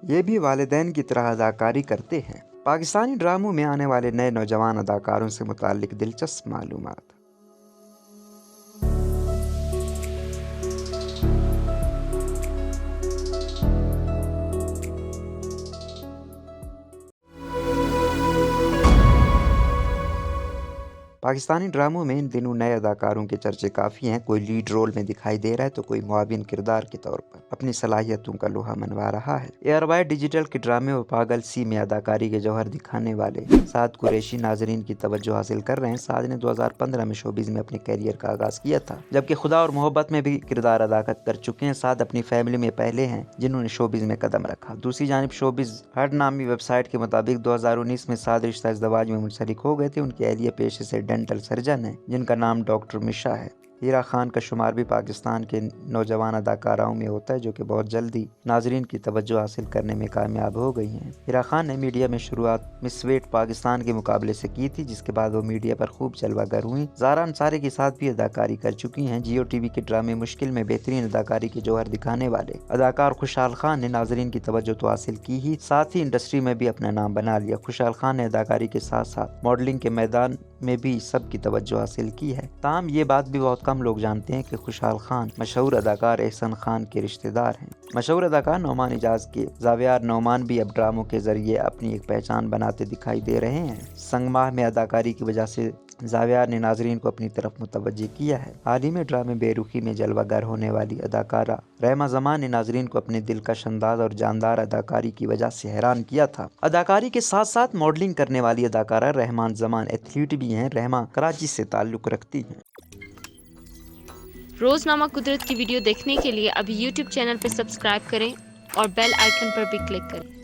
یہ بھی والدین کی طرح اداکاری کرتے ہیں۔ پاکستانی ڈراموں میں آنے والے نئے نوجوان اداکاروں سے متعلق دلچسپ معلومات۔ پاکستانی ڈراموں میں ان دنوں نئے اداکاروں کے چرچے کافی ہیں۔ کوئی لیڈ رول میں دکھائی دے رہا ہے تو کوئی معاون کردار کے طور پر اپنی صلاحیتوں کا لوہا منوا رہا ہے۔ ایئر وائی ڈیجیٹل کے ڈرامے و پاگل سی میں اداکاری کے جوہر دکھانے والے سعد قریشی ناظرین کی توجہ حاصل کر رہے ہیں۔ سعد نے 2015 میں شوبز میں اپنے کیریئر کا آغاز کیا تھا، جبکہ خدا اور محبت میں بھی کردار ادا کر چکے ہیں۔ سعد اپنی فیملی میں پہلے ہیں جنہوں نے شوبز میں قدم رکھا۔ دوسری جانب شوبز ہٹ نامی ویب سائٹ کے مطابق 2019 میں سعد رشتہ ازدواج میں منسلک ہو گئے تھے۔ ان کی اہلیہ پیشے سے ڈینٹل سرجن ہے، جن کا نام ڈاکٹر مشا ہے۔ ہیرا خان کا شمار بھی پاکستان کے نوجوان اداکاراؤں میں ہوتا ہے جو کہ بہت جلدی ناظرین کی توجہ حاصل کرنے میں کامیاب ہو گئی ہیں۔ ہیرا خان نے میڈیا میں شروعات مس سویٹ پاکستان کے مقابلے سے کی تھی، جس کے بعد وہ میڈیا پر خوب جلوہ گر ہوئیں۔ زارا انصاری کے ساتھ بھی اداکاری کر چکی ہیں۔ جیو ٹی وی کے ڈرامے مشکل میں بہترین اداکاری کے جوہر دکھانے والے اداکار خوشحال خان نے ناظرین کی توجہ تو حاصل کی ہی، ساتھ ہی انڈسٹری میں بھی اپنا نام بنا لیا۔ خوشحال خان نے اداکاری کے ساتھ ساتھ ماڈلنگ کے میدان میں بھی سب کی توجہ حاصل کی ہے۔ تاہم یہ بات بھی بہت کم لوگ جانتے ہیں کہ خوشحال خان مشہور اداکار احسن خان کے رشتہ دار ہیں۔ مشہور اداکار نعمان اعجاز کے زاویار نعمان بھی اب ڈراموں کے ذریعے اپنی ایک پہچان بناتے دکھائی دے رہے ہیں۔ سنگ ماہ میں اداکاری کی وجہ سے زاویار نے ناظرین کو اپنی طرف متوجہ کیا ہے۔ حال ہی میں ڈرامے بے رخی میں جلوہ گر ہونے والی اداکارہ رحمہ زمان نے ناظرین کو اپنے دلکش انداز اور جاندار اداکاری کی وجہ سے حیران کیا تھا۔ اداکاری کے ساتھ ساتھ ماڈلنگ کرنے والی اداکارہ رحمہ زمان ایتھلیٹ بھی ہیں۔ رحمہ کراچی سے تعلق رکھتی ہیں۔ روزنامہ قدرت کی ویڈیو دیکھنے کے لیے ابھی یوٹیوب چینل پہ سبسکرائب کریں اور بیل آئیکن پر بھی کلک کریں۔